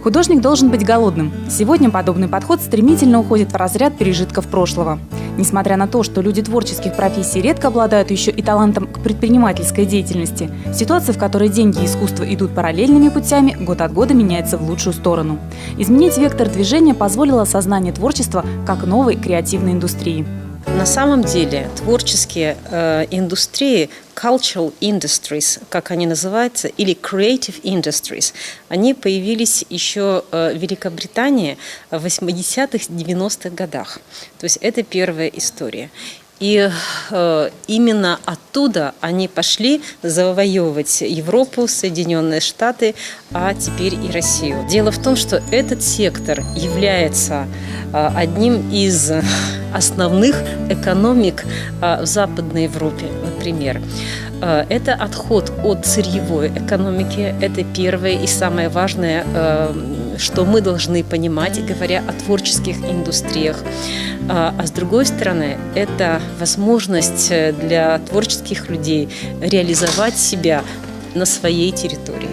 Художник должен быть голодным. Сегодня подобный подход стремительно уходит в разряд пережитков прошлого. Несмотря на то, что люди творческих профессий редко обладают еще и талантом к предпринимательской деятельности, ситуация, в которой деньги и искусство идут параллельными путями, год от года меняется в лучшую сторону. Изменить вектор движения позволило осознание творчества как новой креативной индустрии. На самом деле творческие индустрии, cultural industries, как они называются, или creative industries, они появились еще в Великобритании в 80-х, 90-х годах. То есть это первая история. И именно оттуда они пошли завоевывать Европу, Соединенные Штаты, а теперь и Россию. Дело в том, что этот сектор является одним из основных экономик в Западной Европе, например. Это отход от сырьевой экономики, это первое и самое важное, что мы должны понимать, говоря о творческих индустриях. А с другой стороны, это возможность для творческих людей реализовать себя на своей территории.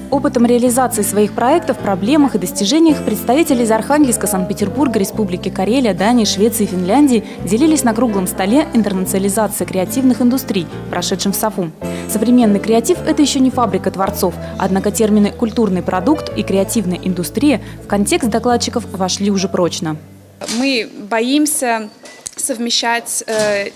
Опытом реализации своих проектов, проблемах и достижениях представители из Архангельска, Санкт-Петербурга, Республики Карелия, Дании, Швеции и Финляндии делились на круглом столе интернационализации креативных индустрий, прошедшем в САФУ. Современный креатив – это еще не фабрика творцов, однако термины «культурный продукт» и «креативная индустрия» в контекст докладчиков вошли уже прочно. Мы боимся совмещать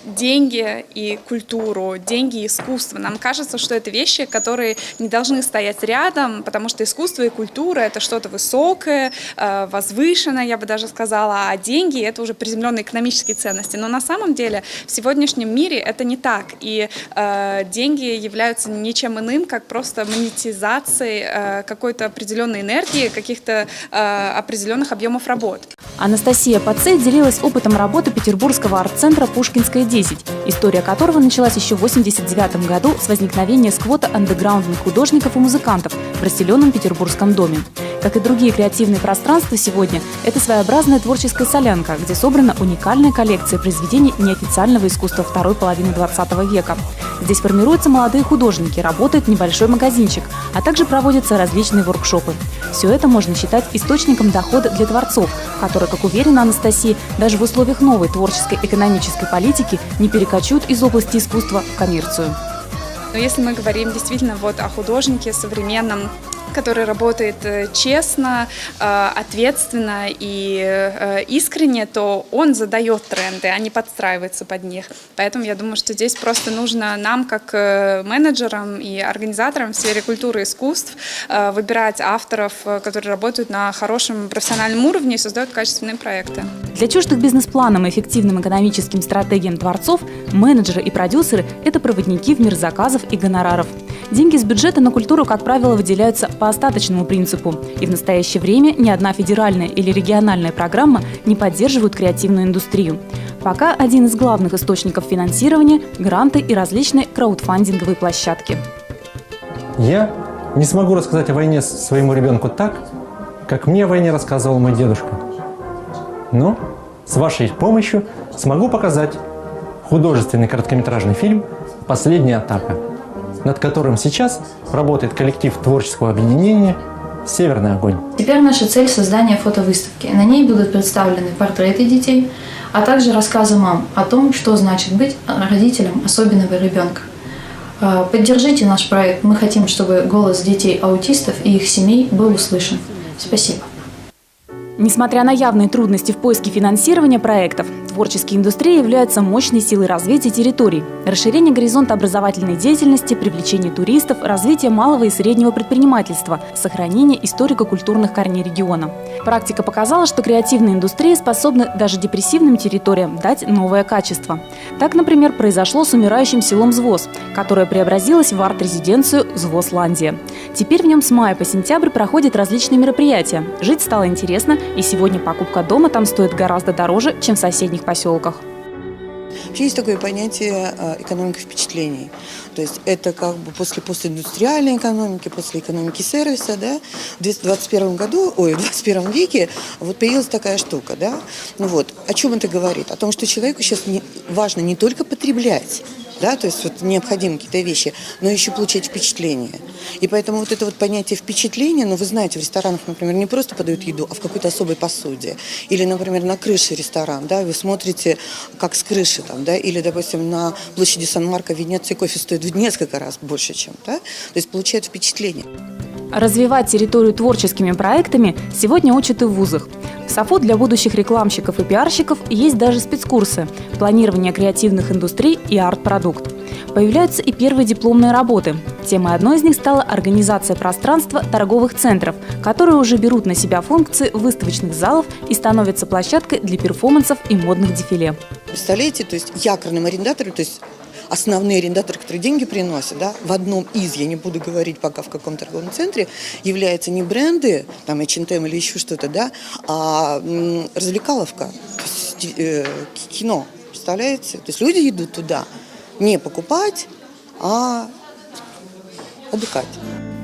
деньги и культуру, деньги и искусство. Нам кажется, что это вещи, которые не должны стоять рядом, потому что искусство и культура – это что-то высокое, возвышенное, я бы даже сказала, а деньги – это уже приземленные экономические ценности. Но на самом деле в сегодняшнем мире это не так, и деньги являются ничем иным, как просто монетизацией какой-то определенной энергии, каких-то определенных объемов работ. Анастасия Пацей делилась опытом работы Петербургского арт-центра «Пушкинская, 10», история которого началась еще в 1989 году с возникновения сквота андеграундных художников и музыкантов в расселенном Петербургском доме. Как и другие креативные пространства сегодня, это своеобразная творческая солянка, где собрана уникальная коллекция произведений неофициального искусства второй половины 20 века. Здесь формируются молодые художники, работает небольшой магазинчик, а также проводятся различные воркшопы. Все это можно считать источником дохода для творцов, которые, как уверена Анастасия, даже в условиях новой творческой экономической политики не перекочуют из области искусства в коммерцию. Но если мы говорим действительно о художнике современном, который работает честно, ответственно и искренне, то он задает тренды, а не подстраивается под них. Поэтому я думаю, что здесь просто нужно нам, как менеджерам и организаторам в сфере культуры и искусств, выбирать авторов, которые работают на хорошем профессиональном уровне и создают качественные проекты. Для чуждых бизнес-планам и эффективным экономическим стратегиям творцов, менеджеры и продюсеры – это проводники в мир заказов и гонораров. Деньги с бюджета на культуру, как правило, выделяются по остаточному принципу. И в настоящее время ни одна федеральная или региональная программа не поддерживает креативную индустрию. Пока один из главных источников финансирования – гранты и различные краудфандинговые площадки. Я не смогу рассказать о войне своему ребенку так, как мне о войне рассказывал мой дедушка. Но с вашей помощью смогу показать художественный короткометражный фильм «Последняя атака», над которым сейчас работает коллектив творческого объединения «Северный огонь». Теперь наша цель – создание фотовыставки. На ней будут представлены портреты детей, а также рассказы мам о том, что значит быть родителем особенного ребенка. Поддержите наш проект. Мы хотим, чтобы голос детей-аутистов и их семей был услышан. Спасибо. Несмотря на явные трудности в поиске финансирования проектов, творческие индустрии являются мощной силой развития территорий, расширения горизонта образовательной деятельности, привлечения туристов, развития малого и среднего предпринимательства, сохранения историко-культурных корней региона. Практика показала, что креативные индустрии способны даже депрессивным территориям дать новое качество. Так, например, произошло с умирающим селом Звоз, которое преобразилось в арт-резиденцию «Звозландия». Теперь в нем с мая по сентябрь проходят различные мероприятия. Жить стало интересно, и сегодня покупка дома там стоит гораздо дороже, чем в соседних поселках. Вообще есть такое понятие экономика впечатлений. То есть это как бы после постиндустриальной экономики, после экономики сервиса, да, в 21 веке появилась такая штука, да. О чем это говорит? О том, что человеку сейчас важно не только потреблять, да, то есть вот необходимы какие-то вещи, но еще получать впечатление. И поэтому вот это вот понятие впечатления, ну, вы знаете, в ресторанах, например, не просто подают еду, а в какой-то особой посуде. Или, например, на крыше ресторан, да, вы смотрите, как с крыши там, да, или, допустим, на площади Сан-Марко в Венеции кофе стоит в несколько раз больше, чем, да, то есть получают впечатление. Развивать территорию творческими проектами сегодня учат и в вузах. В САФУ для будущих рекламщиков и пиарщиков есть даже спецкурсы – планирование креативных индустрий и арт-продукт. Появляются и первые дипломные работы. Темой одной из них стала организация пространства торговых центров, которые уже берут на себя функции выставочных залов и становятся площадкой для перформансов и модных дефиле. Представляете, то есть якорным арендатором, то есть основные арендаторы, которые деньги приносят, да, в одном из, я не буду говорить пока в каком торговом центре, являются не бренды, там H&M или еще что-то, да, а развлекаловка, то есть кино, представляете? То есть люди идут туда не покупать, а отдыхать.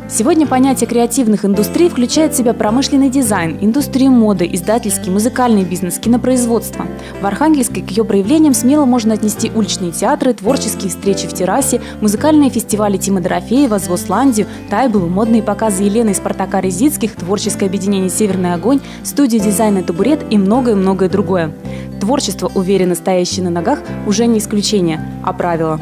Сегодня понятие креативных индустрий включает в себя промышленный дизайн, индустрию моды, издательский, музыкальный бизнес, кинопроизводство. В Архангельске к ее проявлениям смело можно отнести уличные театры, творческие встречи в террасе, музыкальные фестивали Тима Дорофеева, Звосландию, Тайбулу, модные показы Елены и Спартака Резицких, творческое объединение «Северный огонь», студию дизайна «Табурет» и многое-многое другое. Творчество, уверенно стоящее на ногах, уже не исключение, а правило.